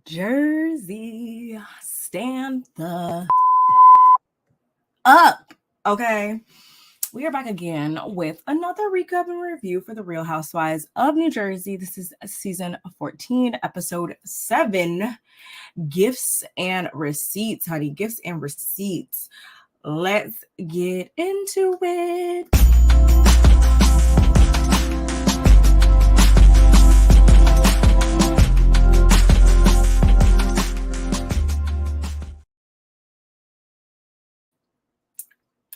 Jersey, stand the up. Okay. We are back again with another recap and review for the Real Housewives of New Jersey. This is season 14, episode 7, Gifts and Receipts, honey. Gifts and Receipts. Let's get into it.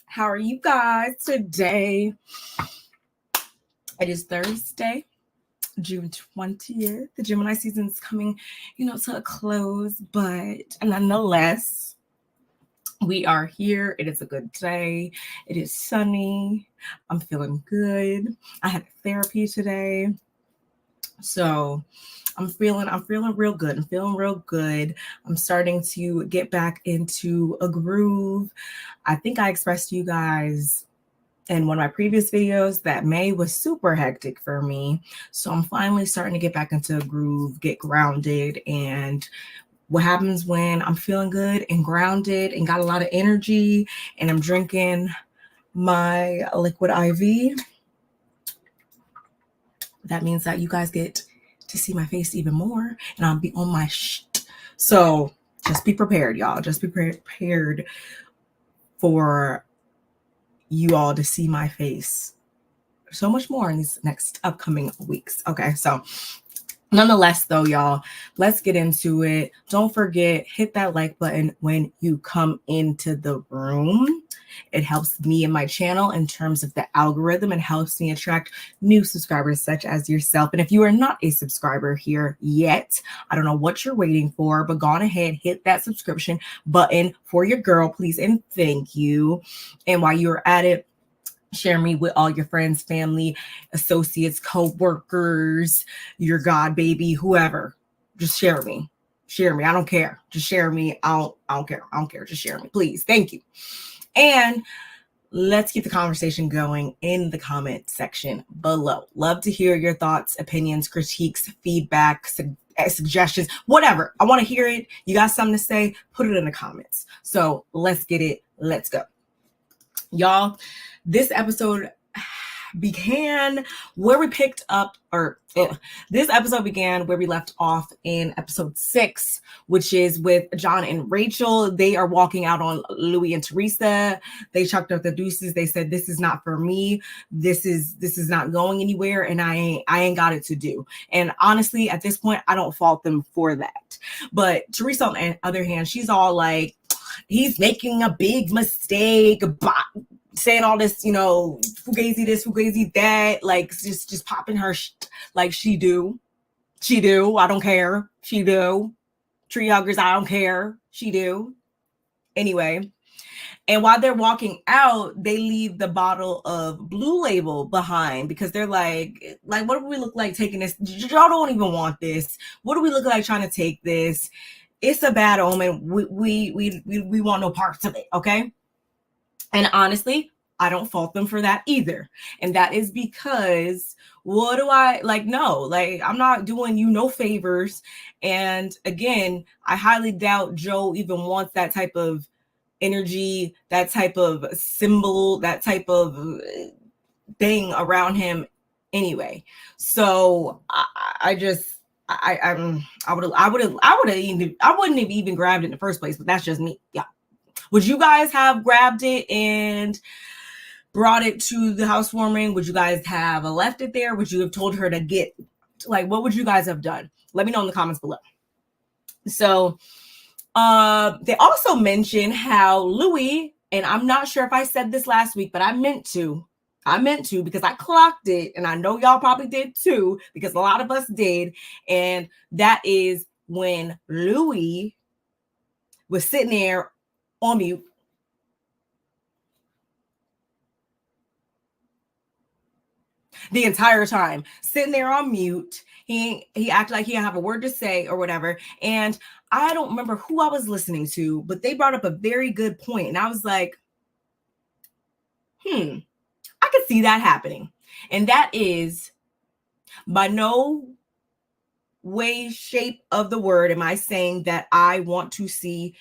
How are you guys today? It is Thursday, June 20th. The Gemini season is coming, to a close, but nonetheless, we are here. It is a good day. It is sunny. I'm feeling good. I had therapy today. So I'm feeling real good. I'm feeling real good. I'm starting to get back into a groove. I think I expressed to you guys in one of my previous videos that May was super hectic for me. So I'm finally starting to get back into a groove, get grounded. And what happens when I'm feeling good and grounded and got a lot of energy and I'm drinking my liquid IV? That means that you guys get to see my face even more and I'll be on my shit. So just be prepared, y'all. Just be prepared for you all to see my face so much more in these next upcoming weeks. Okay, so nonetheless, though, y'all, let's get into it. Don't forget, hit that like button when you come into the room. It helps me and my channel in terms of the algorithm and helps me attract new subscribers such as yourself. And if you are not a subscriber here yet, I don't know what you're waiting for, but go on ahead, hit that subscription button for your girl, please, and thank you. And while you're at it, share me with all your friends, family, associates, co-workers, your god baby, whoever. Just share me. Share me. I don't care. Just share me. I don't care. I don't care. Just share me, please. Thank you. And let's keep the conversation going in the comment section below. Love to hear your thoughts, opinions, critiques, feedback, suggestions, whatever. I want to hear it. You got something to say? Put it in the comments. So let's get it. Let's go. Y'all, this episode began where we picked up, this episode began where we left off in episode 6, which is with John and Rachel. They are walking out on Louis and Teresa. They chucked up the deuces. They said, "This is not for me. This is not going anywhere, and I ain't got it to do." And honestly, at this point, I don't fault them for that. But Teresa, on the other hand, she's all like, "He's making a big mistake," saying all this, fugazi this, fugazi that, like just popping her like she do. I don't care. She do. Tree huggers, I don't care. She do. Anyway, and while they're walking out, they leave the bottle of Blue Label behind because they're like, what do we look like taking this? Y'all don't even want this. What do we look like trying to take this? It's a bad omen. We want no parts of it, okay? And honestly, I don't fault them for that either. And that is because what do I no, I'm not doing you no favors. And again, I highly doubt Joe even wants that type of energy, that type of symbol, that type of thing around him anyway. So I wouldn't have even grabbed it in the first place, but that's just me. Yeah. Would you guys have grabbed it and brought it to the housewarming? Would you guys have left it there? Would you have told her to get, what would you guys have done? Let me know in the comments below. So they also mention how Louis, and I'm not sure if I said this last week, but I meant to because I clocked it, and I know y'all probably did too, because a lot of us did. And that is when Louis was sitting there on mute. The entire time, sitting there on mute. He acted like he didn't have a word to say or whatever. And I don't remember who I was listening to, but they brought up a very good point. And I was like, I could see that happening. And that is, by no way, shape of the word am I saying that I want to see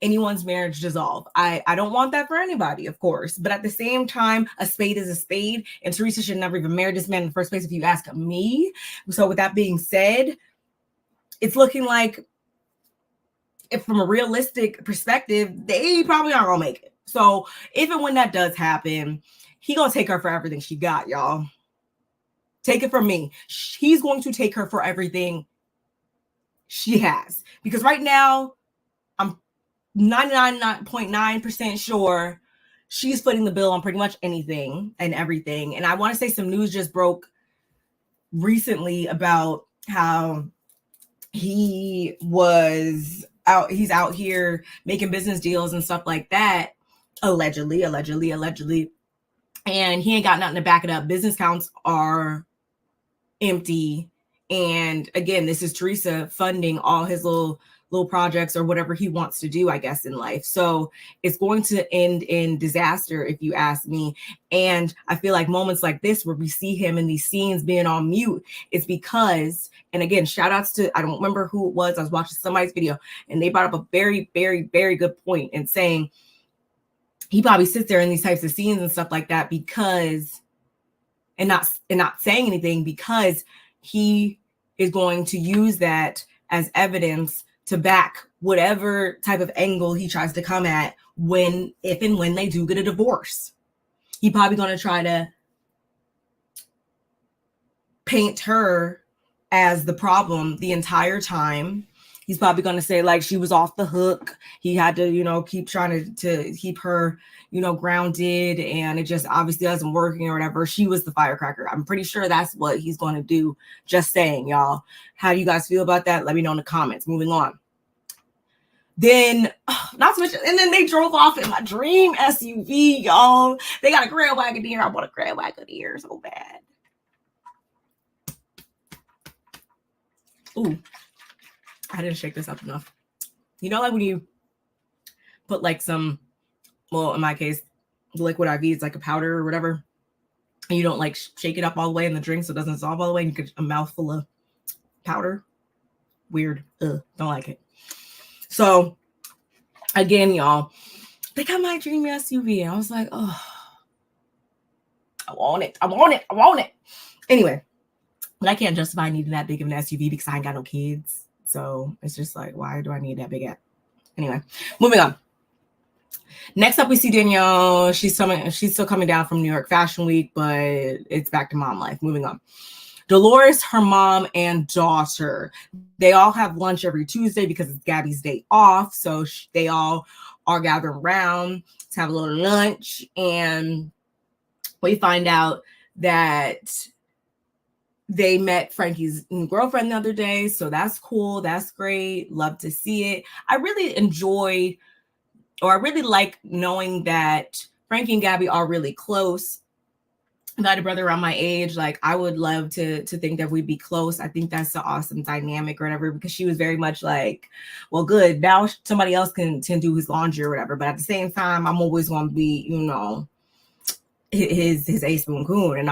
anyone's marriage dissolve. I don't want that for anybody, of course. But at the same time, a spade is a spade. And Teresa should never even marry this man in the first place, if you ask me. So with that being said, it's looking like, if from a realistic perspective, they probably aren't gonna make it. So if and when that does happen, he gonna take her for everything she got, y'all. Take it from me. He's going to take her for everything she has. Because right now, I'm 99.9% sure she's footing the bill on pretty much anything and everything. And I want to say some news just broke recently about how he's out here making business deals and stuff like that. Allegedly. And he ain't got nothing to back it up. Business accounts are empty. And again, this is Teresa funding all his little projects or whatever he wants to do, I guess, in life. So it's going to end in disaster, if you ask me. And I feel like moments like this, where we see him in these scenes being on mute, is because, and again, shout outs to, I don't remember who it was. I was watching somebody's video and they brought up a very, very, very good point in saying he probably sits there in these types of scenes and stuff like that because, and not saying anything, because he is going to use that as evidence to back whatever type of angle he tries to come at if and when they do get a divorce. He's probably going to try to paint her as the problem the entire time. He's probably going to say, like, she was off the hook. He had to, keep trying to keep her, grounded, and it just obviously doesn't work or whatever. She was the firecracker. I'm pretty sure that's what he's going to do. Just saying, y'all. How do you guys feel about that? Let me know in the comments. Moving on. Then, not to mention, and then they drove off in my dream SUV, y'all. They got a Grand Wagoneer. I want a Grand Wagoneer so bad. Ooh. I didn't shake this up enough. Like when you put like some, well, in my case, the liquid IV, it's like a powder or whatever, and you don't like shake it up all the way in the drink so it doesn't dissolve all the way, and you get a mouthful of powder. Weird. Don't like it. So again, y'all, they got my dream SUV, and I was like, oh, I want it. Anyway, but I can't justify needing that big of an SUV because I ain't got no kids. So it's just like, why do I need that big app? Anyway, moving on. Next up, we see Danielle. She's still coming down from New York Fashion Week, but it's back to mom life. Moving on. Dolores, her mom, and daughter. They all have lunch every Tuesday because it's Gabby's day off. So they all are gathered around to have a little lunch. And we find out that they met Frankie's girlfriend the other day. So that's cool. That's great. Love to see it. I really like knowing that Frankie and Gabby are really close. I got a brother around my age. Like, I would love to think that we'd be close. I think that's an awesome dynamic or whatever, because she was very much like, well, good. Now somebody else can do his laundry or whatever. But at the same time, I'm always going to be, his ace boon coon. And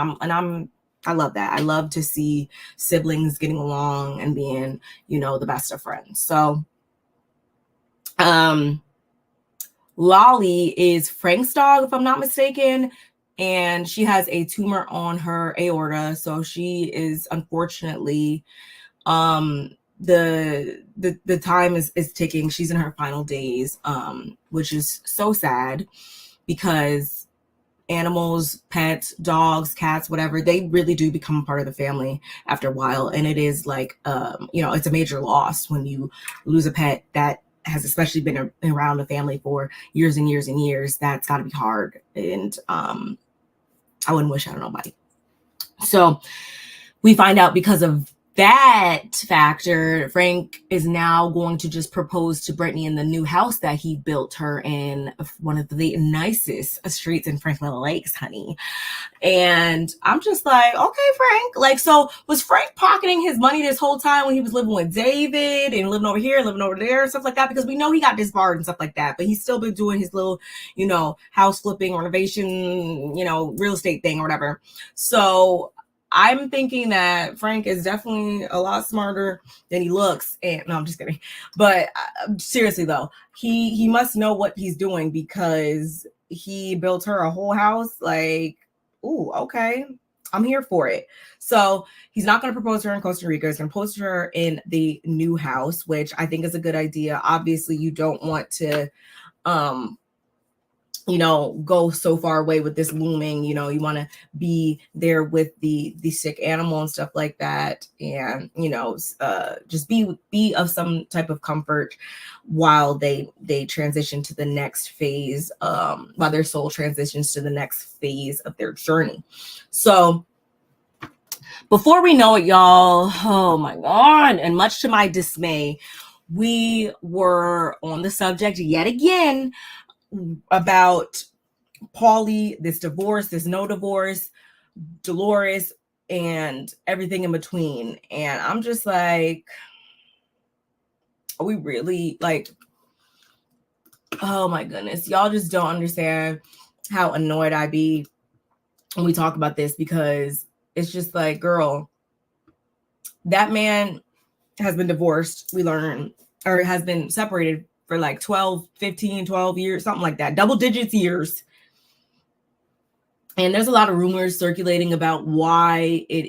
I love that. I love to see siblings getting along and being, the best of friends. So, Lolly is Frank's dog, if I'm not mistaken, and she has a tumor on her aorta. So she is, unfortunately, the time is ticking. She's in her final days, which is so sad, because animals, pets, dogs, cats, whatever, they really do become part of the family after a while. And it is like, it's a major loss when you lose a pet that has especially been around the family for years and years and years. That's got to be hard. And I wouldn't wish that on nobody. So we find out, because of that factor, Frank is now going to just propose to Brittany in the new house that he built her in, one of the nicest streets in Franklin Lakes, honey. And I'm just like, okay, Frank. Like, so was Frank pocketing his money this whole time when he was living with David and living over here, living over there, and stuff like that? Because we know he got disbarred and stuff like that, but he's still been doing his little, house flipping, renovation, real estate thing or whatever. So I'm thinking that Frank is definitely a lot smarter than he looks. And no, I'm just kidding. But seriously though, he must know what he's doing, because he built her a whole house. Like, ooh, okay, I'm here for it. So he's not going to propose to her in Costa Rica. He's going to propose to her in the new house, which I think is a good idea. Obviously, you don't want to go so far away with this looming. You want to be there with the sick animal and stuff like that, and just be of some type of comfort while they transition to the next phase, while their soul transitions to the next phase of their journey. So before we know it, y'all, oh my God, and much to my dismay, we were on the subject yet again about Paulie, this divorce, this no divorce, Dolores, and everything in between. And I'm just like, are we really, like, oh my goodness, y'all just don't understand how annoyed I be when we talk about this, because it's just like, girl, that man has been divorced, we learn, or has been separated for like 12 years, something like that, double digits years. And there's a lot of rumors circulating about why it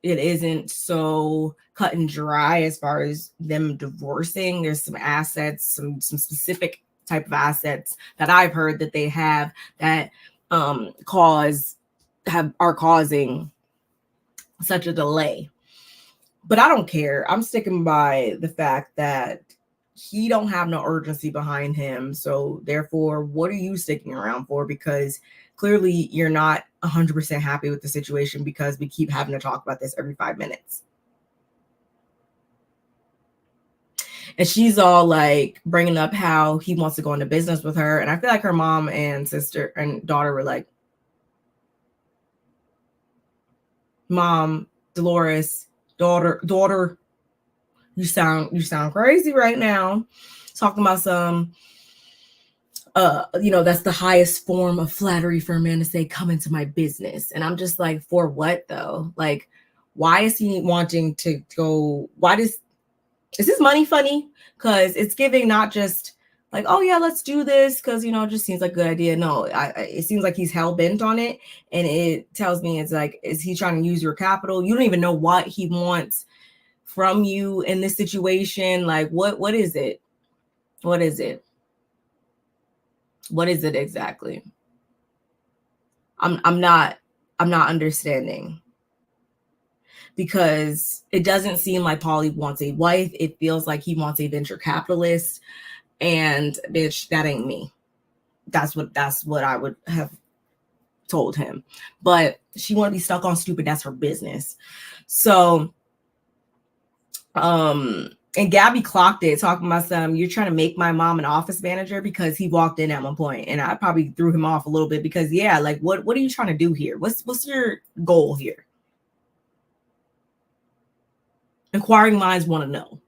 isn't so cut and dry as far as them divorcing. There's some assets, some specific type of assets that I've heard that they have that are causing such a delay. But I don't care. I'm sticking by the fact that he don't have no urgency behind him. So therefore, what are you sticking around for? Because clearly you're not 100% happy with the situation, because we keep having to talk about this every 5 minutes. And she's all like bringing up how he wants to go into business with her. And I feel like her mom and sister and daughter were like, Mom, Dolores, daughter, you sound crazy right now. Talking about some, that's the highest form of flattery for a man to say, come into my business. And I'm just like, for what though? Like, why is he wanting to go? Is this money funny? Because it's giving not just like, oh yeah, let's do this because it just seems like a good idea. No, it seems like he's hell bent on it, and it tells me it's like, is he trying to use your capital? You don't even know what he wants from you in this situation. Like, what is it? What is it? What is it exactly? I'm not understanding, because it doesn't seem like Paulie wants a wife. It feels like he wants a venture capitalist, and bitch, that ain't me. That's what I would have told him. But she want to be stuck on stupid. That's her business. So, and Gabby clocked it, talking about you're trying to make my mom an office manager, because he walked in at one point, and I probably threw him off a little bit, because yeah, like what are you trying to do here? What's your goal here? Inquiring minds want to know.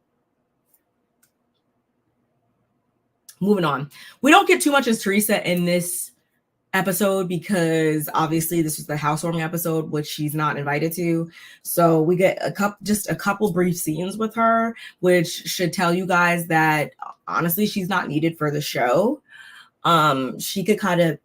Moving on. We don't get too much as Teresa in this episode, because obviously this was the housewarming episode, which she's not invited to. So we get a couple brief scenes with her, which should tell you guys that honestly she's not needed for the show. She could kind of,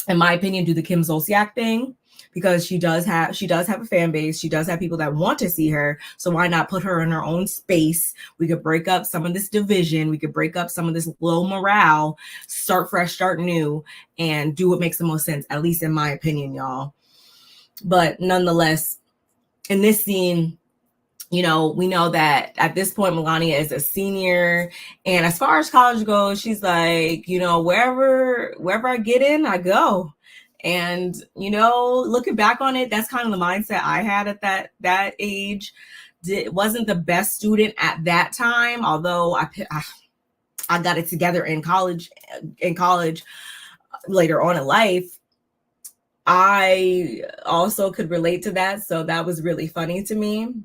in my opinion, do the Kim Zolciak thing, because she does have a fan base. She does have people that want to see her. So why not put her in her own space? We could break up some of this division. We could break up some of this low morale, start fresh, start new, and do what makes the most sense, at least in my opinion, y'all. But nonetheless, in this scene, we know that at this point, Melania is a senior. And as far as college goes, she's like, wherever I get in, I go. And, looking back on it, that's kind of the mindset I had at that age. Wasn't the best student at that time, although I got it together in college later on in life. I also could relate to that. So that was really funny to me.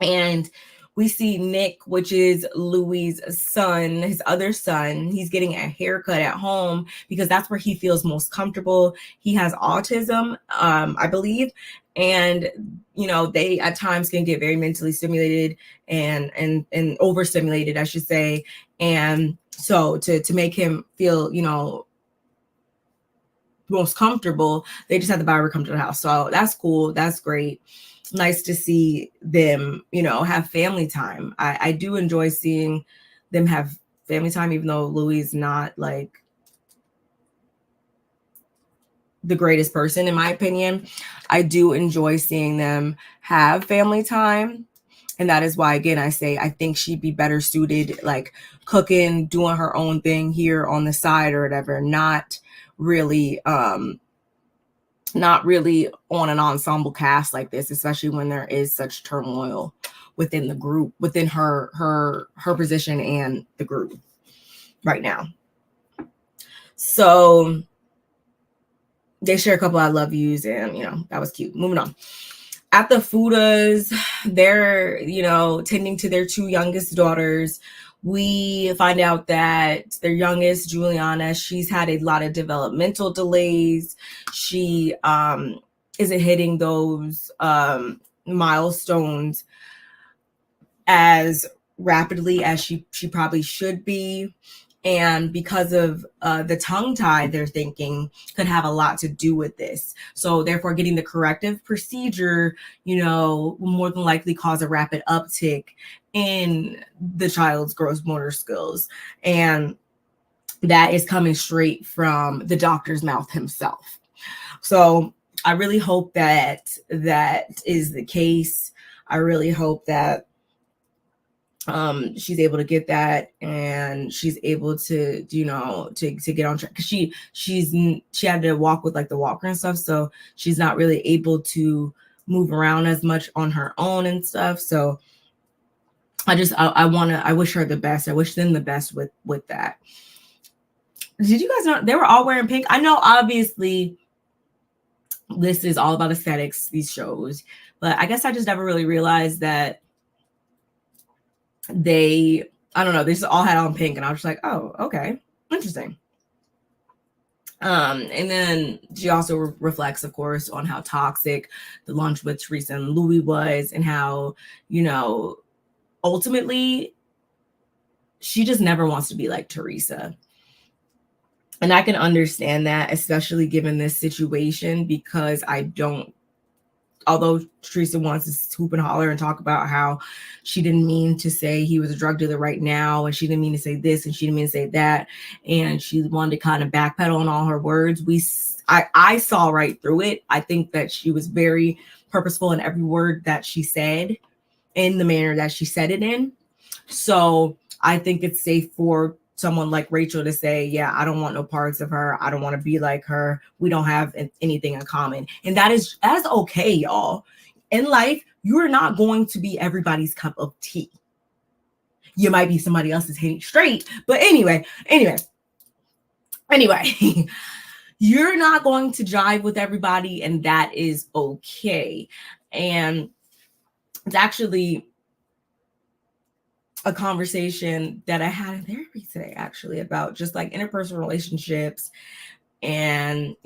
And We see Nick, which is Louis' son, his other son. He's getting a haircut at home because that's where he feels most comfortable. He has autism, I believe. And, they at times can get very mentally stimulated and overstimulated, I should say. And so to make him feel, most comfortable, they just had the barber come to the house. So that's cool. That's great. Nice to see them, have family time. I do enjoy seeing them have family time, even though Louis is not like the greatest person, in my opinion. I do enjoy seeing them have family time. And that is why, again, I say I think she'd be better suited, like cooking, doing her own thing here on the side or whatever, not really on an ensemble cast like this, especially when there is such turmoil within the group, within her position and the group right now. So they share a couple I love yous, and that was cute. Moving on. At the Fudas, they're, tending to their two youngest daughters. We find out that their youngest, Juliana, she's had a lot of developmental delays. She isn't hitting those milestones as rapidly as she probably should be. And because of the tongue tie, they're thinking could have a lot to do with this. So therefore, getting the corrective procedure, will more than likely cause a rapid uptick in the child's gross motor skills. And that is coming straight from the doctor's mouth himself. So I really hope that is the case. I really hope that she's able to get that, and she's able to, to get on track, because she had to walk with like the walker and stuff, so she's not really able to move around as much on her own and stuff. So I wish her the best. I wish them the best with that. Did you guys know they were all wearing pink? I know obviously this is all about aesthetics, these shows, but I guess I just never really realized that they just all had on pink, and I was just like, oh, okay, interesting. And then she also reflects, of course, on how toxic the lunch with Teresa and Louis was, and how, ultimately she just never wants to be like Teresa. And I can understand that, especially given this situation, because although Teresa wants to hoop and holler and talk about how she didn't mean to say he was a drug dealer right now, and she didn't mean to say this, and she didn't mean to say that, and she wanted to kind of backpedal on all her words, I saw right through it. I think that she was very purposeful in every word that she said, in the manner that she said it in. So I think it's safe for someone like Rachel to say, yeah, I don't want no parts of her. I don't want to be like her. We don't have anything in common. And that's okay, y'all. In life, you are not going to be everybody's cup of tea. You might be somebody else's hitting straight. But anyway, you're not going to jive with everybody, and that is okay. And it's actually a conversation that I had in therapy today, actually, about just like interpersonal relationships and,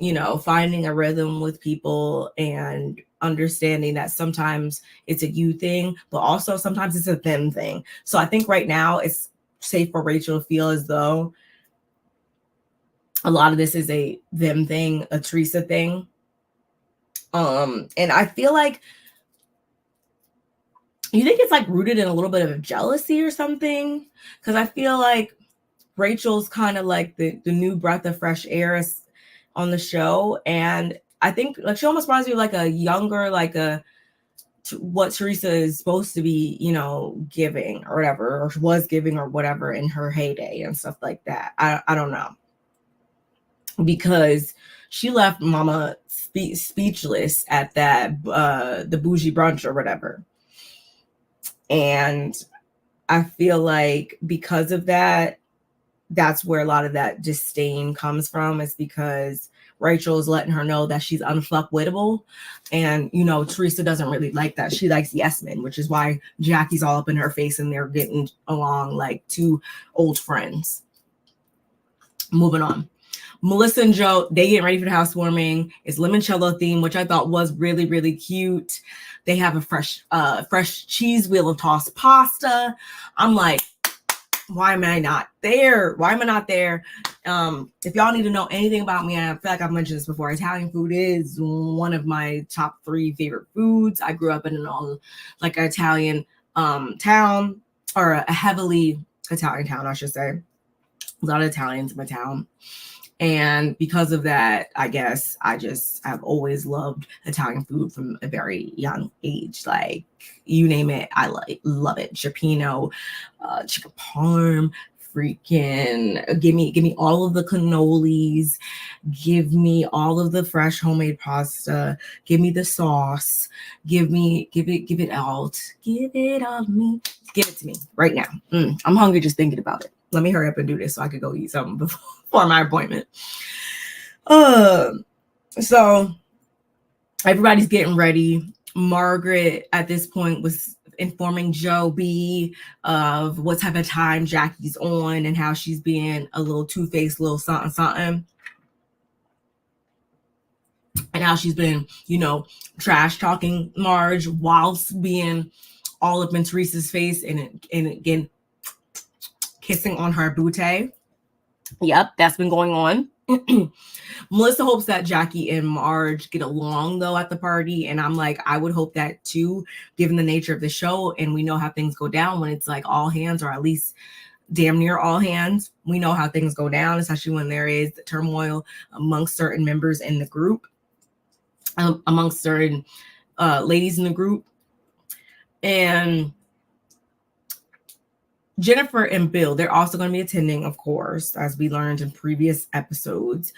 finding a rhythm with people, and understanding that sometimes it's a you thing, but also sometimes it's a them thing. So I think right now it's safe for Rachel to feel as though a lot of this is a them thing, a Teresa thing. And I feel like, you think it's like rooted in a little bit of jealousy or something? Because I feel like Rachel's kind of like the new breath of fresh air on the show. And I think like she almost reminds me of like a younger, like what Teresa is supposed to be, giving or whatever, or was giving or whatever in her heyday and stuff like that. I don't know. Because she left Mama speechless at that, the bougie brunch or whatever. And I feel like because of that, that's where a lot of that disdain comes from, is because Rachel is letting her know that she's unfuckwittable. And, you know, Teresa doesn't really like that. She likes yes men, which is why Jackie's all up in her face and they're getting along like two old friends. Moving on. Melissa and Joe, they getting ready for the housewarming. It's limoncello theme, which I thought was really, really cute. They have a fresh cheese wheel of tossed pasta. I'm like, why am I not there? Why am I not there? If y'all need to know anything about me, I feel like I've mentioned this before. Italian food is one of my top 3 favorite foods. I grew up in an all like an Italian town, or a heavily Italian town, I should say. A lot of Italians in my town. And because of that, I guess I've always loved Italian food from a very young age. Like, you name it, I love it. Cioppino, chicken parm, freaking give me all of the cannolis, give me all of the fresh homemade pasta, give me the sauce, give it all to me right now. I'm hungry just thinking about it. Let me hurry up and do this so I could go eat something before my appointment. So everybody's getting ready. Margaret at this point was informing Joe B of what type of time Jackie's on and how she's being a little two-faced, little something. And how she's been, you know, trash talking Marge whilst being all up in Teresa's face and again kissing on her booty. Yep, that's been going on. Melissa hopes that Jackie and Marge get along though at the party, and I'm like, I would hope that too, given the nature of the show, and we know how things go down when it's like all hands, or at least damn near all hands. We know how things go down, especially when there is turmoil amongst certain members in the group, amongst certain ladies in the group. And Jennifer and Bill, they're also going to be attending, of course, as we learned in previous episodes.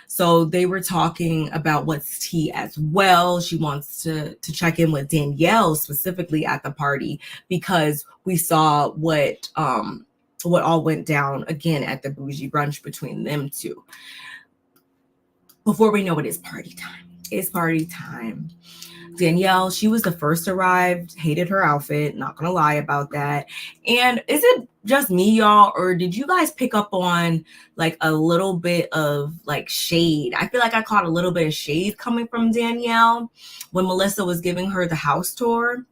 So they were talking about what's tea as well. She wants to check in with Danielle specifically at the party because we saw what all went down again at the bougie brunch between them two. Before we know it, it's party time. It's party time. Danielle, she was the first arrived, hated her outfit, not gonna lie about that. And is it just me, y'all, or did you guys pick up on like a little bit of like shade? I feel like I caught a little bit of shade coming from Danielle when Melissa was giving her the house tour.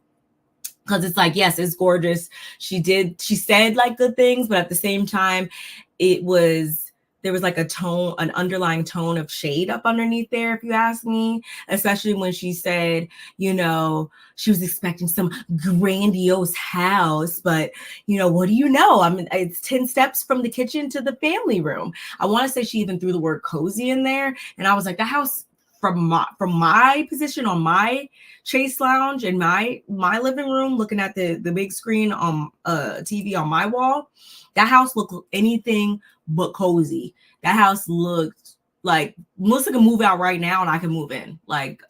Because it's like, yes, it's gorgeous. She said like good things, but at the same time, there was like an underlying tone of shade up underneath there, if you ask me, especially when she said, you know, she was expecting some grandiose house, but, you know, what do you know? I mean, it's 10 steps from the kitchen to the family room. I want to say she even threw the word cozy in there. And I was like, the house from my position on my Chase lounge in my living room, looking at the big screen on TV on my wall, that house looked anything but cozy. That house looked like Melissa can move out right now and I can move in. Like,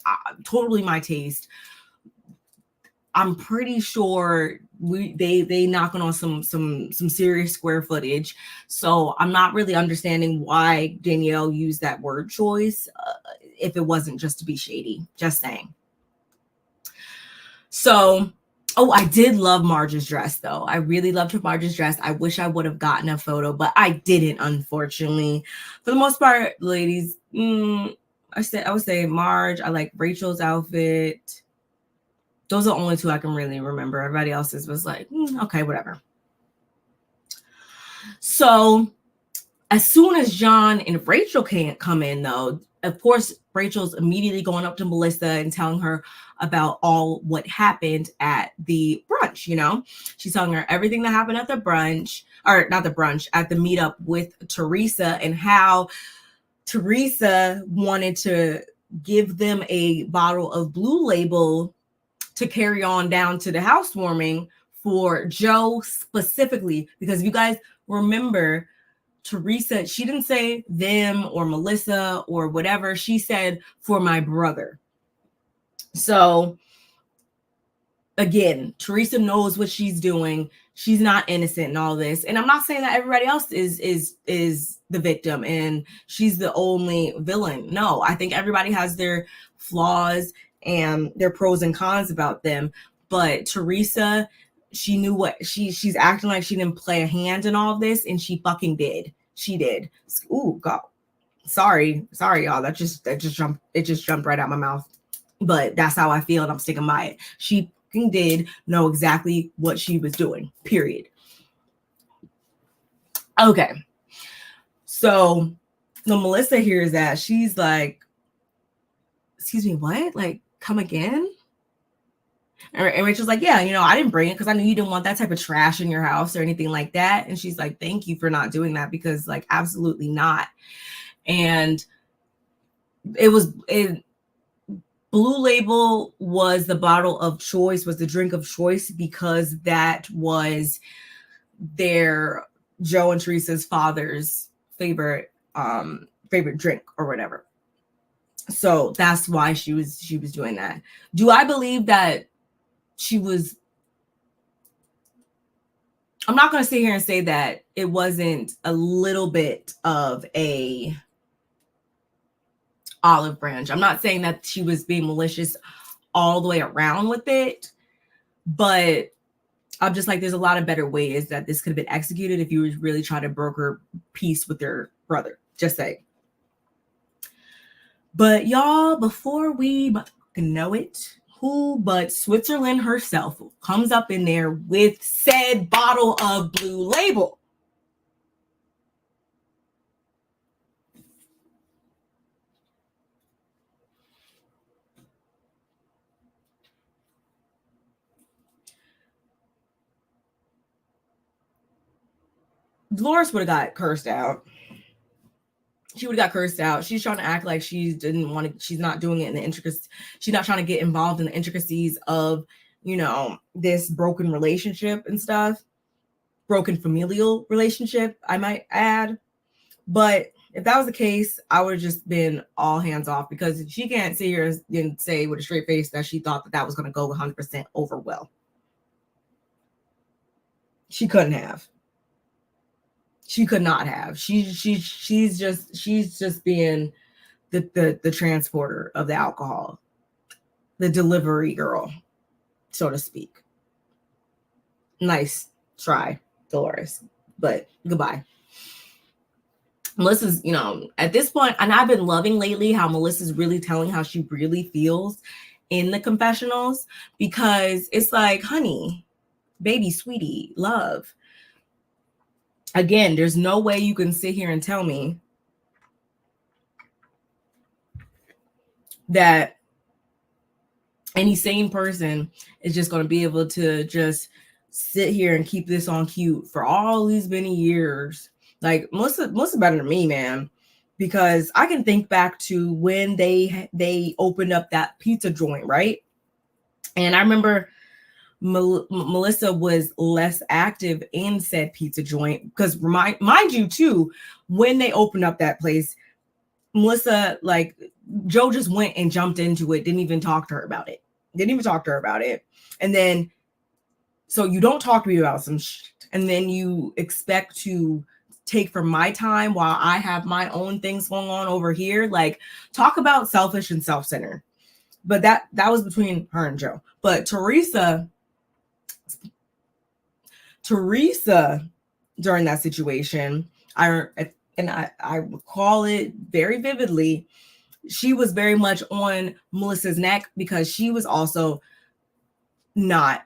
totally my taste. I'm pretty sure they knocking on some serious square footage. So I'm not really understanding why Danielle used that word choice if it wasn't just to be shady. Just saying. So, I did love Marge's dress, though. I really loved Marge's dress. I wish I would have gotten a photo, but I didn't, unfortunately. For the most part, ladies, I would say Marge. I like Rachel's outfit. Those are the only two I can really remember. Everybody else's was like, okay, whatever. So, as soon as John and Rachel can't come in, though, of course, Rachel's immediately going up to Melissa and telling her about all what happened at the brunch, you know? She's telling her everything that happened at the brunch, or not the brunch, at the meetup with Teresa, and how Teresa wanted to give them a bottle of Blue Label to carry on down to the housewarming for Joe specifically. Because if you guys remember, Teresa, she didn't say them or Melissa or whatever. She said for my brother. So again, Teresa knows what she's doing. She's not innocent in all this. And I'm not saying that everybody else is the victim and she's the only villain. No, I think everybody has their flaws and their pros and cons about them. But Teresa, she knew what she's acting like she didn't play a hand in all of this, and she fucking did. She did. Ooh, God. Sorry, y'all. That just jumped right out my mouth. But that's how I feel, and I'm sticking by it. She did know exactly what she was doing, period. Okay. So when Melissa hears that, she's like, excuse me, what? Like, come again? And Rachel's like, yeah, I didn't bring it because I knew you didn't want that type of trash in your house or anything like that. And she's like, thank you for not doing that, because like, absolutely not. And Blue Label was the bottle of choice, was the drink of choice, because that was their Joe and Teresa's father's favorite drink or whatever. So that's why she was doing that. Do I believe that she was? I'm not going to sit here and say that it wasn't a little bit of a olive branch. I'm not saying that she was being malicious all the way around with it, but I'm just like, there's a lot of better ways that this could have been executed if you were really trying to broker peace with your brother. Just say. But y'all, before we know it, who but Switzerland herself comes up in there with said bottle of Blue Label. Dolores would have got cursed out. She would have got cursed out. She's trying to act like she didn't want to, she's not doing it in the intricacies. She's not trying to get involved in the intricacies of, this broken relationship and stuff. Broken familial relationship, I might add. But if that was the case, I would have just been all hands off, because she can't sit here and say with a straight face that she thought that was going to go 100% over well. She couldn't have. She could not have. She's just being the transporter of the alcohol, the delivery girl, so to speak. Nice try, Dolores, but goodbye. Melissa's, at this point, and I've been loving lately how Melissa's really telling how she really feels in the confessionals, because it's like, honey, baby, sweetie, love. Again, there's no way you can sit here and tell me that any sane person is just going to be able to just sit here and keep this on cute for all these many years. Like, Melissa better than me, man, because I can think back to when they opened up that pizza joint, right? And I remember Melissa was less active in said pizza joint, because mind you too, when they opened up that place, Melissa, like, Joe just went and jumped into it, didn't even talk to her about it. And then, so you don't talk to me about some shit, and then you expect to take from my time while I have my own things going on over here. Like, talk about selfish and self-centered. But that was between her and Joe. But Teresa during that situation, I recall it very vividly. She was very much on Melissa's neck, because she was also not,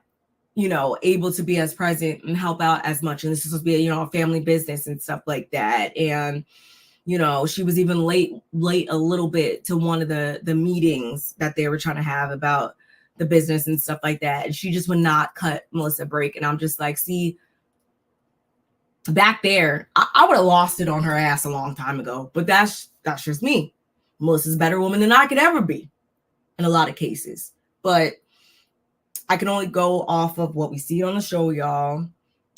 able to be as present and help out as much. And this is supposed to be a family business and stuff like that. And, she was even late a little bit to one of the meetings that they were trying to have about the business and stuff like that. And she just would not cut Melissa a break. And I'm just like, see, back there, I would have lost it on her ass a long time ago. But that's just me. Melissa's a better woman than I could ever be in a lot of cases. But I can only go off of what we see on the show, y'all.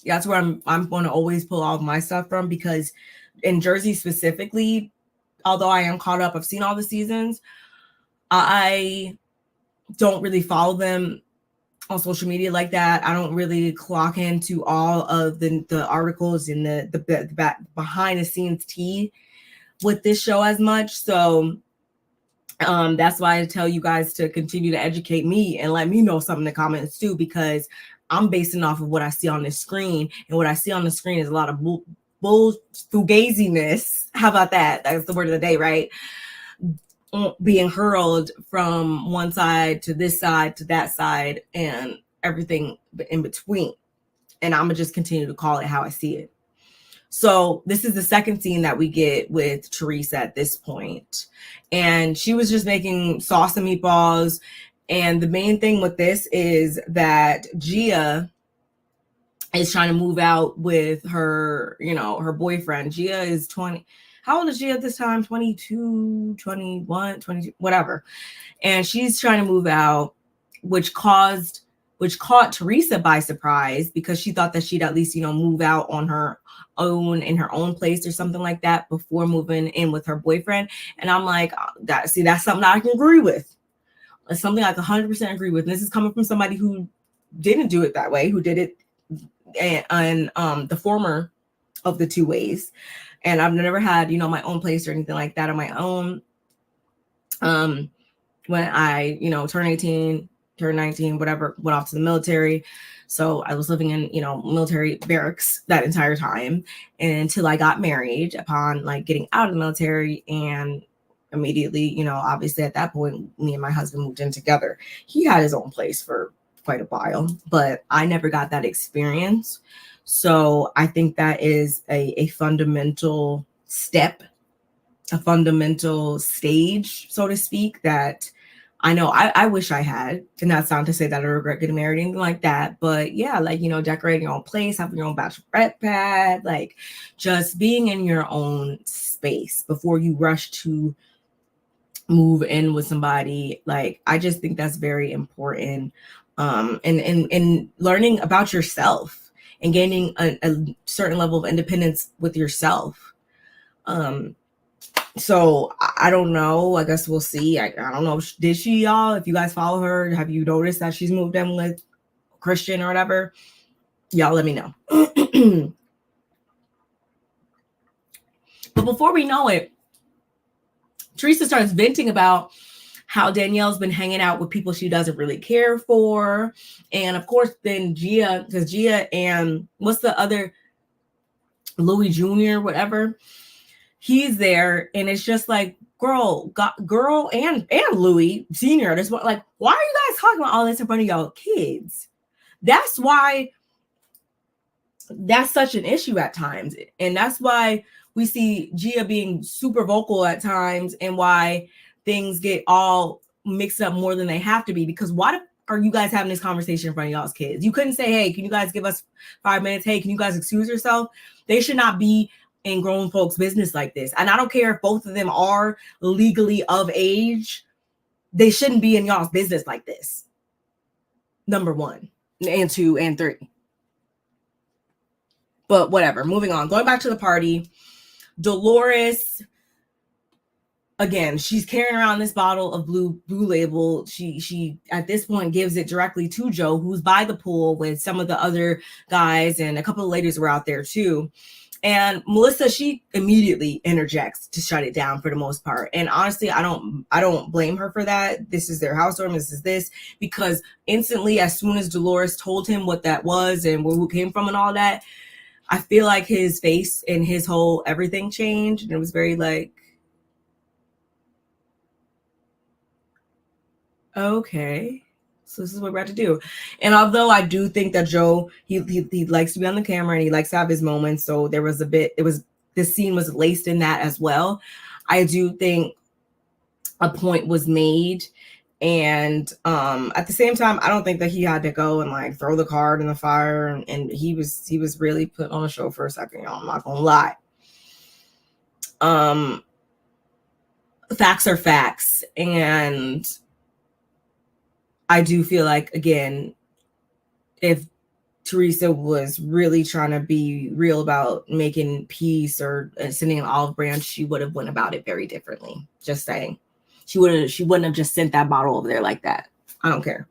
That's where I'm going to always pull all of my stuff from, because in Jersey specifically, although I am caught up, I've seen all the seasons, I don't really follow them on social media like that. I don't really clock into all of the articles and the behind the scenes tea with this show as much. So that's why I tell you guys to continue to educate me and let me know something in the comments too, because I'm basing off of what I see on the screen, and what I see on the screen is a lot of bull fugaziness. How about that? That's the word of the day, right? Being hurled from one side to this side to that side and everything in between. And I'm gonna just continue to call it how I see it. So this is the second scene that we get with Teresa at this point. And she was just making sauce and meatballs. And the main thing with this is that Gia is trying to move out with her, her boyfriend. Gia is 20. How old is Gia at this time? 22, 21, 22, whatever. And she's trying to move out, which caught Teresa by surprise, because she thought that she'd at least, move out on her own in her own place or something like that before moving in with her boyfriend. And I'm like, that's something I can agree with. It's something I can 100% agree with. And this is coming from somebody who didn't do it that way, who did it and the former of the two ways. And I've never had, my own place or anything like that on my own. When I, turned 18, turned 19, whatever, went off to the military. So I was living in, military barracks that entire time, and until I got married, upon like getting out of the military, and immediately, obviously at that point, me and my husband moved in together. He had his own place for quite a while, but I never got that experience. So I think that is a fundamental step, a fundamental stage, so to speak, that I know I wish I had. And that's not to say that I regret getting married or anything like that. But yeah, like, decorating your own place, having your own bachelorette pad, like just being in your own space before you rush to move in with somebody. Like, I just think that's very important. And learning about yourself and gaining a certain level of independence with yourself. So I don't know. I guess we'll see. I don't know. Did she, y'all? If you guys follow her, have you noticed that she's moved in with Christian or whatever? Y'all let me know. But before we know it, Teresa starts venting about how Danielle's been hanging out with people she doesn't really care for. And of course, then Gia, because Gia and what's the other, Louis Jr., whatever, he's there. And it's just like, girl and Louis Sr., this one, like, why are you guys talking about all this in front of y'all kids? That's why that's such an issue at times. And that's why we see Gia being super vocal at times, and why things get all mixed up more than they have to be. Because why are you guys having this conversation in front of y'all's kids? You couldn't say, hey, can you guys give us 5 minutes? Hey, can you guys excuse yourself? They should not be in grown folks' business like this. And I don't care if both of them are legally of age. They shouldn't be in y'all's business like this. Number 1 and 2 and 3. But whatever, moving on. Going back to the party, Dolores, again, she's carrying around this bottle of blue label. She at this point gives it directly to Joe, who's by the pool with some of the other guys, and a couple of ladies were out there too. And Melissa, she immediately interjects to shut it down for the most part. And honestly, I don't blame her for that. This is their housewarming. This, because instantly, as soon as Dolores told him what that was and where who came from and all that, I feel like his face and his whole everything changed. And it was very like, okay, so this is what we're about to do. And although I do think that Joe, he likes to be on the camera and he likes to have his moments. So there was this scene was laced in that as well. I do think a point was made. And at the same time, I don't think that he had to go and like throw the card in the fire. And he was really put on a show for a second, y'all. I'm not gonna lie. Facts are facts. And I do feel like, again, if Teresa was really trying to be real about making peace or sending an olive branch, she would have went about it very differently. Just saying. She wouldn't have just sent that bottle over there like that. I don't care.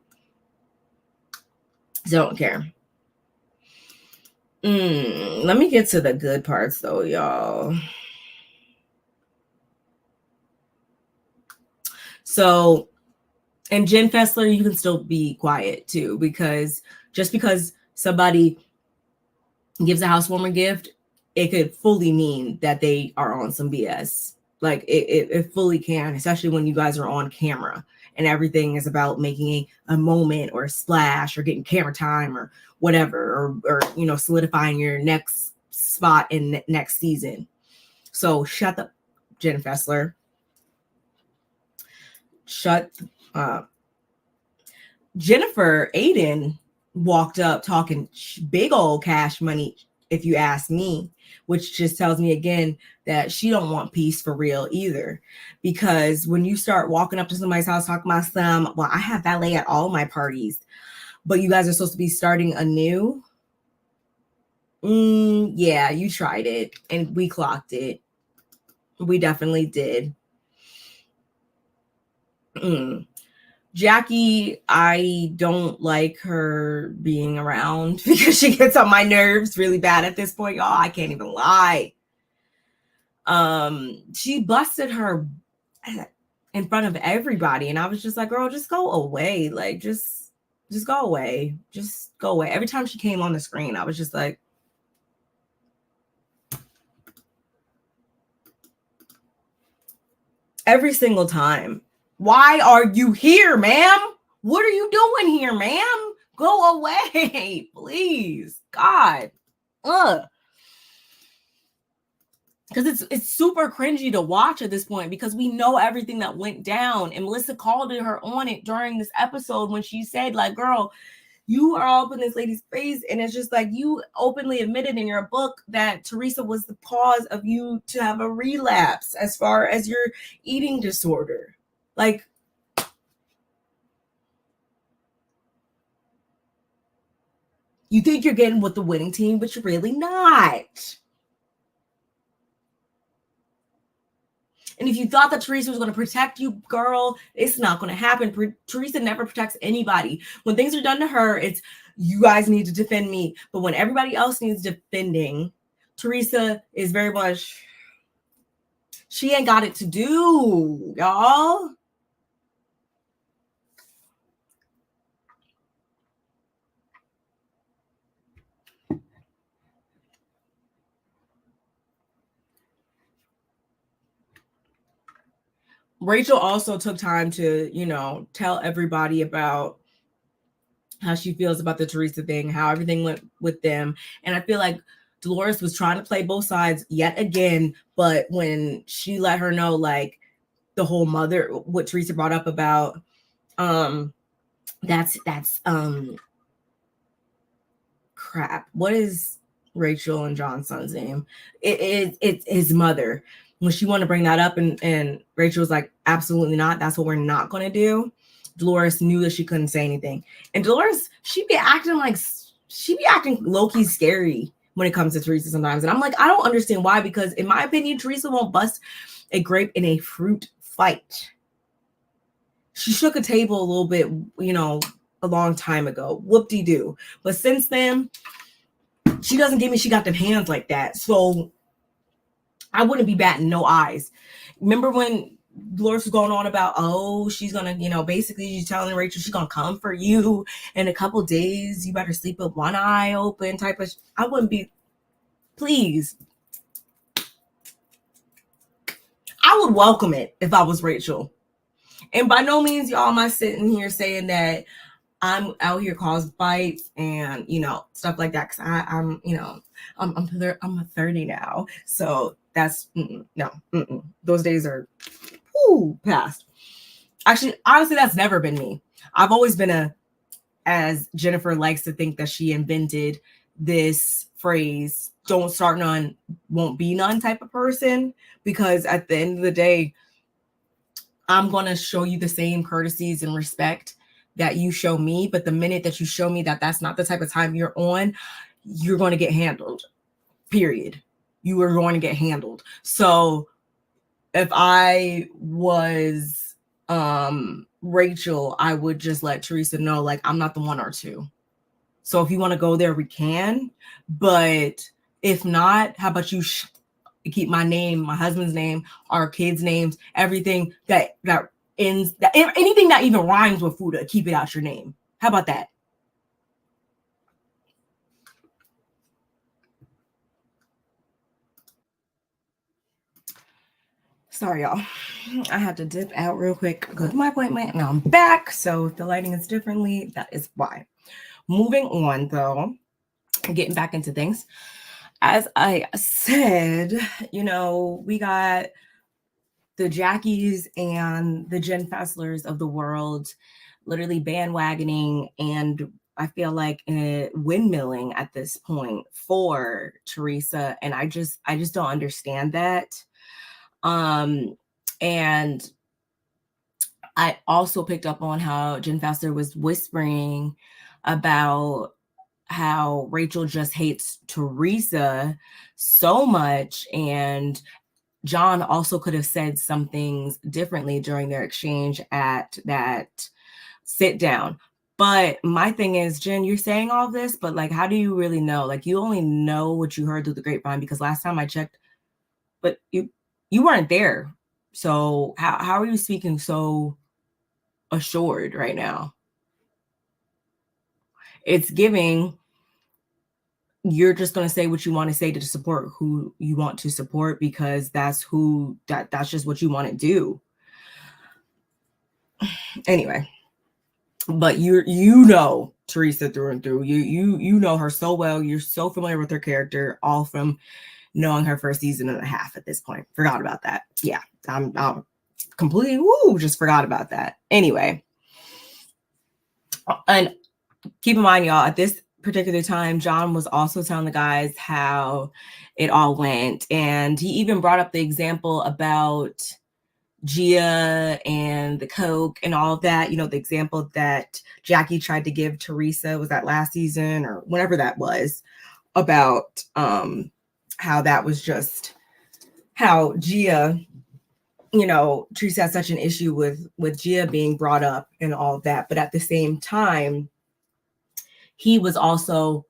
Don't care. Let me get to the good parts though, y'all. So, and Jen Fessler, you can still be quiet too, because just because somebody gives a housewarming gift, it could fully mean that they are on some BS. Like it fully can, especially when you guys are on camera and everything is about making a moment or a splash or getting camera time or whatever, or you know, solidifying your next spot in next season. So shut up, Jen Fessler. Shut up. Jennifer Aydin walked up talking big old cash money, if you ask me, which just tells me again that she don't want peace for real either. Because when you start walking up to somebody's house talking about some, well, I have valet at all my parties, but you guys are supposed to be starting anew. Yeah, you tried it and we clocked it. We definitely did. Jackie, I don't like her being around because she gets on my nerves really bad at this point, y'all. I can't even lie. She busted her in front of everybody, and I was just like, girl, just go away. Like, just go away. Just go away. Every time she came on the screen, I was just like, every single time. Why are you here, ma'am? What are you doing here, ma'am? Go away, please. God. Ugh. Because it's super cringy to watch at this point, because we know everything that went down. And Melissa called her on it during this episode when she said, like, girl, you are all up in this lady's face. And it's just like, you openly admitted in your book that Teresa was the cause of you to have a relapse as far as your eating disorder. Like, you think you're getting with the winning team, but you're really not. And if you thought that Teresa was going to protect you, girl, it's not going to happen. Teresa never protects anybody. When things are done to her, it's, you guys need to defend me. But when everybody else needs defending, Teresa is very much, she ain't got it to do, y'all. Rachel also took time to, you know, tell everybody about how she feels about the Teresa thing, how everything went with them. And I feel like Dolores was trying to play both sides yet again, but when she let her know, like, the whole mother, what Teresa brought up about, that's crap. What is Rachel and John's son's name? It's his mother. When she wanted to bring that up, and Rachel was like, absolutely not. That's what we're not going to do. Dolores knew that she couldn't say anything. And Dolores, she'd be acting low-key scary when it comes to Teresa sometimes. And I'm like, I don't understand why, because in my opinion, Teresa won't bust a grape in a fruit fight. She shook a table a little bit, you know, a long time ago. Whoop-de-doo. But since then, she doesn't give me, she got them hands like that. So I wouldn't be batting no eyes. Remember when Dolores was going on about, oh, she's gonna, you know, basically she's telling Rachel she's gonna come for you in a couple days. You better sleep with one eye open type of. I wouldn't be. Please. I would welcome it if I was Rachel. And by no means, y'all, am I sitting here saying that I'm out here causing fights and, you know, stuff like that. Because I'm, you know, I'm a 30 now. So that's, no. Those days are past. Actually, honestly, that's never been me. I've always been as Jennifer likes to think that she invented this phrase, don't start none, won't be none type of person. Because at the end of the day, I'm going to show you the same courtesies and respect that you show me. But the minute that you show me that that's not the type of time you're on, you're going to get handled. Period. You are going to get handled. So if I was Rachel, I would just let Teresa know, like, I'm not the one or two. So if you want to go there, we can. But if not, how about you keep my name, my husband's name, our kids' names, everything that ends, that anything that even rhymes with Fuda, keep it out your name. How about that? Sorry, y'all. I had to dip out real quick, go to my appointment, and I'm back. So if the lighting is differently, that is why. Moving on, though, getting back into things. As I said, we got the Jackies and the Jen Fesslers of the world literally bandwagoning, and I feel like windmilling at this point for Teresa, and I just don't understand that. And I also picked up on how Jen Fessler was whispering about how Rachel just hates Teresa so much, and John also could have said some things differently during their exchange at that sit down. But my thing is, Jen, you're saying all this, but like, how do you really know? Like, you only know what you heard through the grapevine, because last time I checked, but you weren't there. So how are you speaking so assured right now? It's giving, you're just going to say what you want to say to support who you want to support, because that's just what you want to do. Anyway, but you know Teresa through and through. You know her so well. You're so familiar with her character, all from knowing her for a season and a half at this point. Forgot about that. Yeah, I'm completely just forgot about that. Anyway, and keep in mind, y'all, at this particular time, John was also telling the guys how it all went, and he even brought up the example about Gia and the Coke and all of that. The example that Jackie tried to give Teresa, was that last season or whenever that was, about how that was just how Gia, Teresa had such an issue with Gia being brought up and all of that. But at the same time, he was also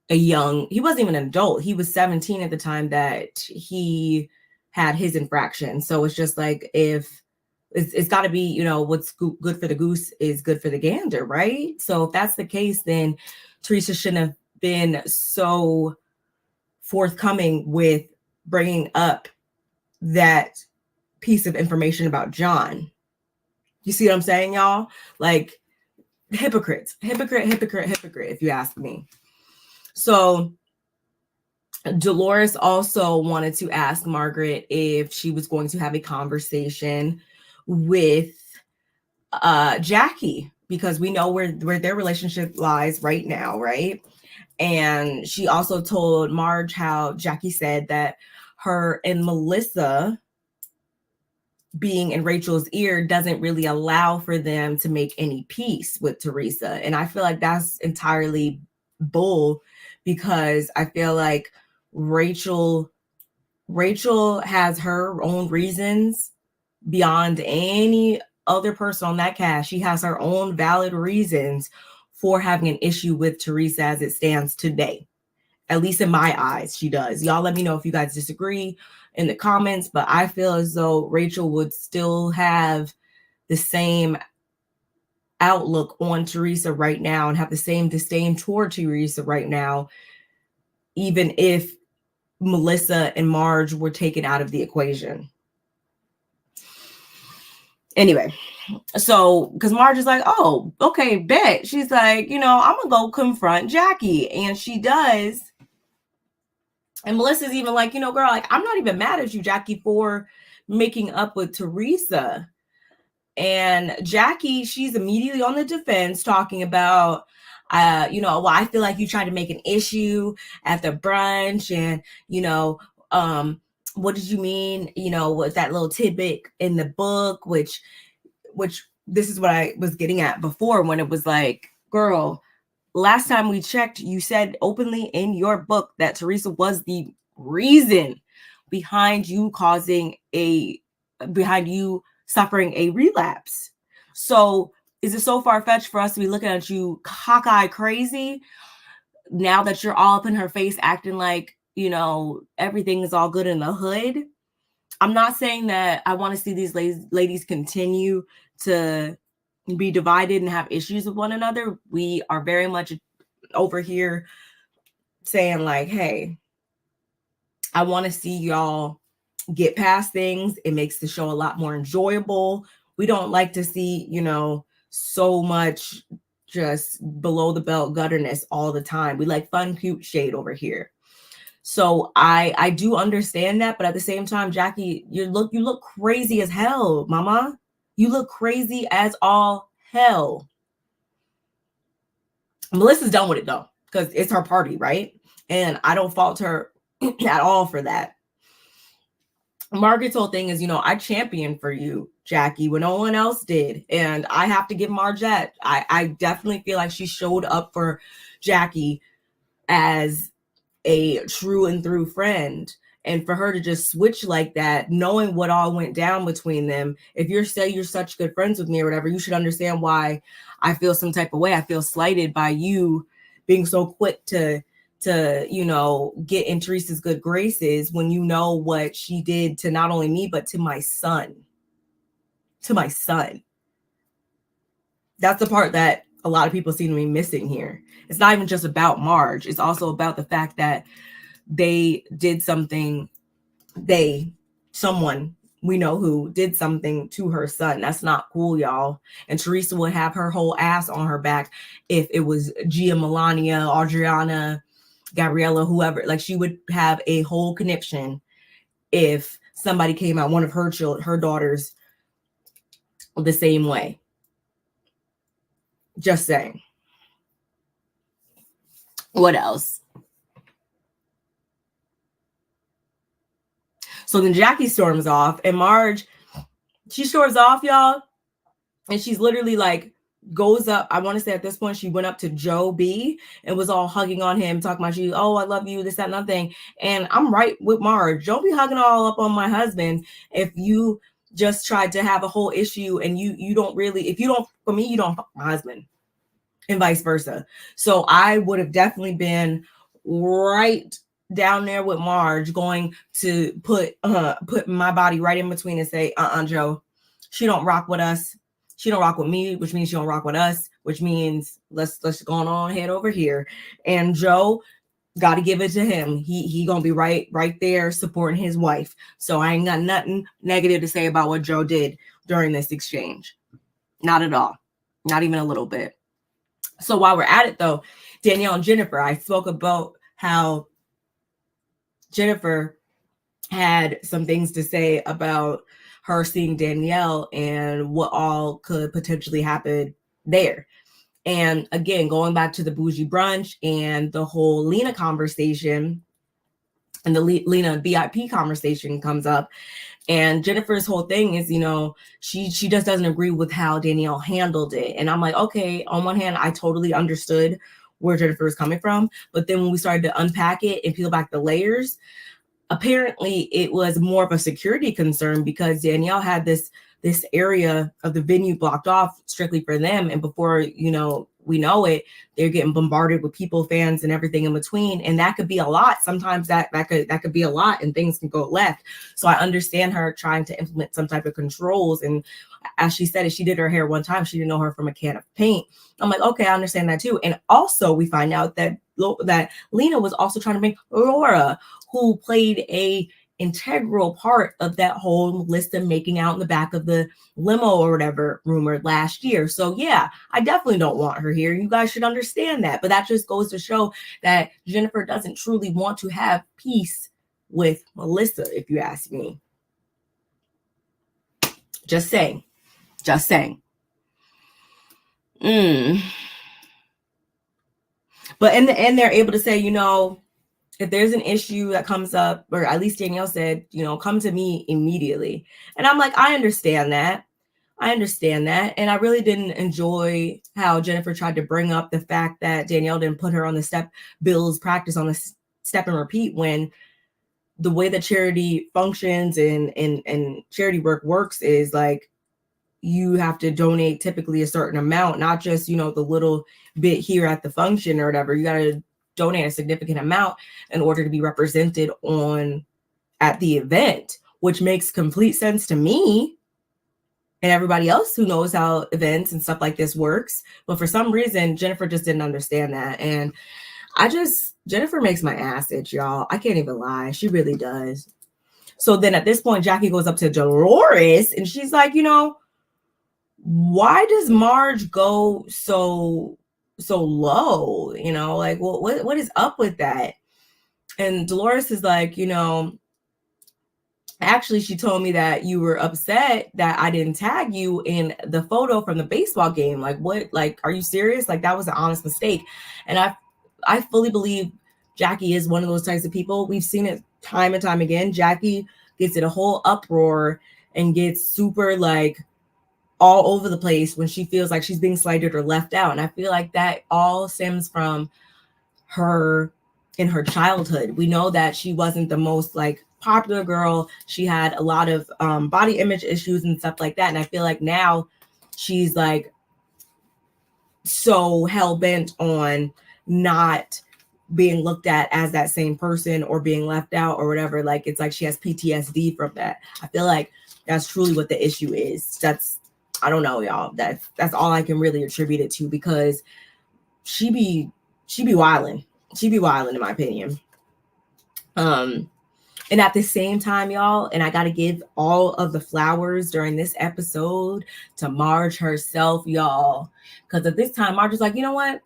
he wasn't even an adult. He was 17 at the time that he had his infraction. So it's just like, if it's got to be, what's good for the goose is good for the gander, right? So if that's the case, then Teresa shouldn't have been so forthcoming with bringing up that piece of information about John. You see what I'm saying, y'all? Like, hypocrite, if you ask me. So Dolores also wanted to ask Margaret if she was going to have a conversation with Jackie, because we know where their relationship lies right now, right? And she also told Marge how Jackie said that her and Melissa being in Rachel's ear doesn't really allow for them to make any peace with Teresa. And I feel like that's entirely bull, because I feel like Rachel has her own reasons beyond any other person on that cast. She has her own valid reasons for having an issue with Teresa as it stands today. At least in my eyes, she does. Y'all let me know if you guys disagree in the comments, but I feel as though Rachel would still have the same outlook on Teresa right now and have the same disdain toward Teresa right now, even if Melissa and Marge were taken out of the equation. Anyway, so because Marge is like, oh, okay, bet. She's like, I'm gonna go confront Jackie, and she does. And Melissa's even like, girl, like, I'm not even mad at you, Jackie, for making up with Teresa. And Jackie, she's immediately on the defense, talking about, well, I feel like you tried to make an issue at the brunch, and, what did you mean, with that little tidbit in the book, which this is what I was getting at before, when it was like, girl, last time we checked, you said openly in your book that Teresa was the reason behind you suffering a relapse. So Is it so far-fetched for us to be looking at you cockeyed crazy now that you're all up in her face acting like, you know, everything is all good in the hood? I'm not saying that I want to see these ladies continue to be divided and have issues with one another. We are very much over here saying like, hey, I want to see y'all get past things. It makes the show a lot more enjoyable. We don't like to see, you know, so much just below the belt gutterness all the time. We like fun, cute shade over here. So I do understand that, but at the same time, Jackie, you look crazy as hell, mama. You look crazy as all hell. Melissa's done with it though, because it's her party, right? And I don't fault her at all for that. Margaret's whole thing is, you know, I championed for you, Jackie, when no one else did. And I have to give Margette. I definitely feel like she showed up for Jackie as a true and through friend. And for her to just switch like that, knowing what all went down between them, if you're such good friends with me or whatever, you should understand why I feel some type of way. I feel slighted by you being so quick to you know, get in Teresa's good graces when you know what she did to not only me, but to my son. To my son. That's the part that a lot of people seem to be missing here. It's not even just about Marge. It's also about the fact that they did something, someone we know who did something to her son. That's not cool, y'all. And Teresa would have her whole ass on her back if it was Gia, Melania, Adriana, Gabriella, whoever. Like, she would have a whole conniption if somebody came out, one of her daughters, the same way. Just saying. What else? So then Jackie storms off, and Marge, she storms off, y'all, and she's literally like, goes up. I want to say at this point, she went up to Joe B and was all hugging on him, talking about you. Oh, I love you, this, that, nothing. And I'm right with Marge. Don't be hugging all up on my husband if you just tried to have a whole issue and you don't really, if you don't, for me, you don't fuck my husband, and vice versa. So I would have definitely been right down there with Marge, going to put my body right in between and say, Joe, she don't rock with us. She don't rock with me, which means she don't rock with us, which means let's go on head over here. And Joe, got to give it to him. He gonna be right there supporting his wife. So I ain't got nothing negative to say about what Joe did during this exchange. Not at all. Not even a little bit. So while we're at it though, Danielle and Jennifer, I spoke about how Jennifer had some things to say about her seeing Danielle and what all could potentially happen there. And again, going back to the bougie brunch and the whole Lena conversation, and the Lena VIP conversation comes up, and Jennifer's whole thing is, you know, she just doesn't agree with how Danielle handled it. And I'm like, okay, on one hand, I totally understood where Jennifer is coming from, but then when we started to unpack it and peel back the layers, apparently it was more of a security concern because Danielle had this area of the venue blocked off strictly for them. And before, you know, we know it, they're getting bombarded with people, fans, and everything in between. And that could be a lot. Sometimes that could be a lot and things can go left. So I understand her trying to implement some type of controls. And as she said, if she did her hair one time, she didn't know her from a can of paint. I'm like, okay, I understand that too. And also we find out that Lena was also trying to make Laura, who played a integral part of that whole Melissa making out in the back of the limo or whatever rumored last year. So yeah, I definitely don't want her here. You guys should understand that. But that just goes to show that Jennifer doesn't truly want to have peace with Melissa, if you ask me. Just saying. Just saying. But in the end, they're able to say, you know, if there's an issue that comes up, or at least Danielle said, you know, come to me immediately. And I'm like, I understand that. And I really didn't enjoy how Jennifer tried to bring up the fact that Danielle didn't put her on the step, Bill's practice on the step and repeat, when the way that charity functions and charity work works is like, you have to donate typically a certain amount, not just, the little bit here at the function or whatever. You got to donate a significant amount in order to be represented at the event, which makes complete sense to me and everybody else who knows how events and stuff like this works. But for some reason, Jennifer just didn't understand that. And Jennifer makes my ass itch, y'all. I can't even lie. She really does. So then at this point, Jackie goes up to Dolores and she's like, why does Marge go so low? Like, well, what is up with that? And Dolores is like, actually, she told me that you were upset that I didn't tag you in the photo from the baseball game. Like, what? Like, are you serious? Like, that was an honest mistake. And I fully believe Jackie is one of those types of people. We've seen it time and time again. Jackie gets in a whole uproar and gets super, like, all over the place when she feels like she's being slighted or left out. And I feel like that all stems from her in her childhood. We know that she wasn't the most, like, popular girl. She had a lot of body image issues and stuff like that. And I feel like now she's, like, so hell-bent on not being looked at as that same person or being left out or whatever. Like, it's like she has PTSD from that. I feel like that's truly what the issue is. I don't know, y'all. That's all I can really attribute it to, because she be wilding. She be wilding, in my opinion. And at the same time, y'all, and I got to give all of the flowers during this episode to Marge herself, y'all. Because at this time, Marge is like, you know what?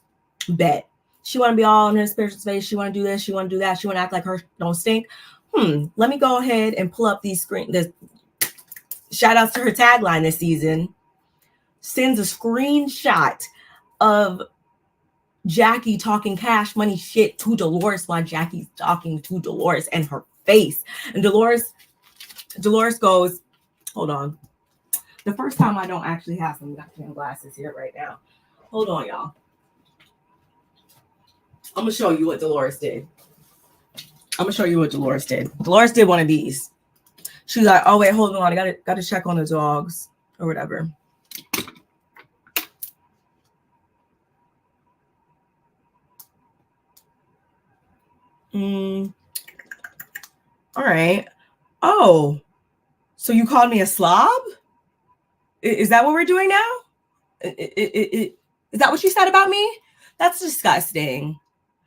Bet. She want to be all in her spiritual space. She want to do this. She want to do that. She want to act like her don't stink. Let me go ahead and pull up these shout outs to her tagline this season. Sends a screenshot of Jackie talking cash money shit to Dolores while Jackie's talking to Dolores and her face. And Dolores goes, hold on. The first time I don't actually have some goddamn glasses here right now. Hold on, y'all. I'm going to show you what Dolores did. Dolores did one of these. She's like, oh, wait, hold on. I got to check on the dogs or whatever. All right. Oh, so you called me a slob? Is that what we're doing now? Is that what you said about me? That's disgusting.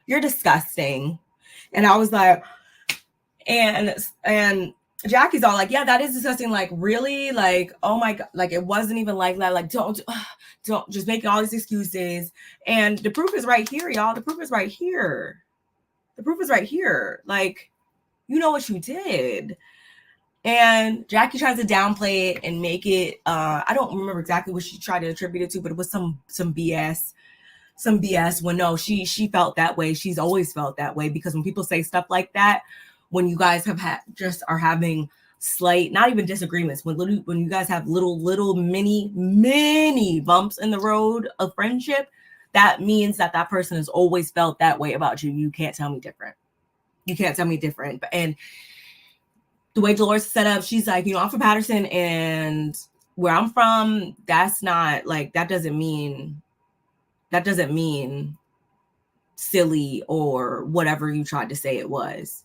You're disgusting. And I was like, and Jackie's all like, yeah, that is disgusting. Like, really? Like, oh my God. Like, it wasn't even like that. Like, don't just making all these excuses. And the proof is right here, y'all. The proof is right here. Like, you know what you did. And Jackie tries to downplay it and make it, I don't remember exactly what she tried to attribute it to, but it was some BS. When no, she felt that way. She's always felt that way, because when people say stuff like that, when you guys are having slight, not even disagreements, when you guys have little mini bumps in the road of friendship, that means that person has always felt that way about you. You can't tell me different. And the way Dolores is set up, she's like, I'm from Patterson, and where I'm from, that's not like, that doesn't mean silly or whatever you tried to say it was.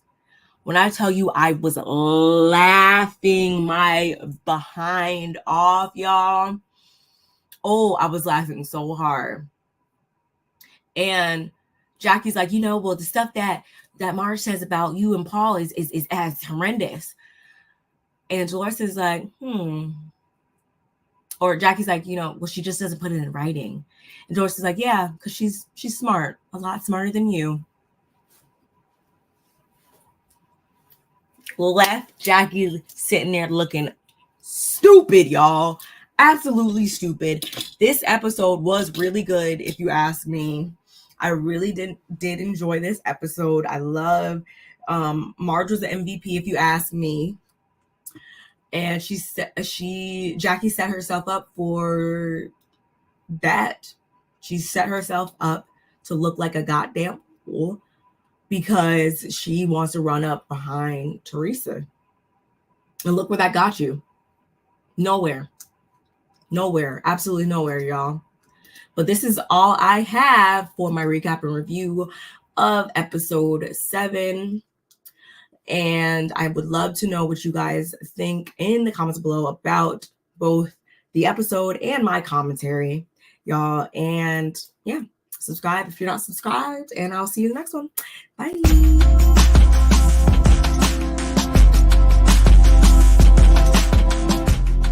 When I tell you I was laughing my behind off, y'all. Oh, I was laughing so hard. And Jackie's like, well, the stuff that Marge says about you and Paul is as horrendous. And Dolores is like, Or Jackie's like, well, she just doesn't put it in writing. And Dolores is like, yeah, because she's smart, a lot smarter than you. Left Jackie sitting there looking stupid, y'all. Absolutely stupid. This episode was really good, if you ask me. I really did enjoy this episode. I love Marge was the MVP, if you ask me. And Jackie set herself up for that. She set herself up to look like a goddamn fool because she wants to run up behind Teresa. And look where that got you. Nowhere. Nowhere. Absolutely nowhere, y'all. But this is all I have for my recap and review of episode 7. And I would love to know what you guys think in the comments below about both the episode and my commentary, y'all. And yeah, subscribe if you're not subscribed, and I'll see you in the next one. Bye.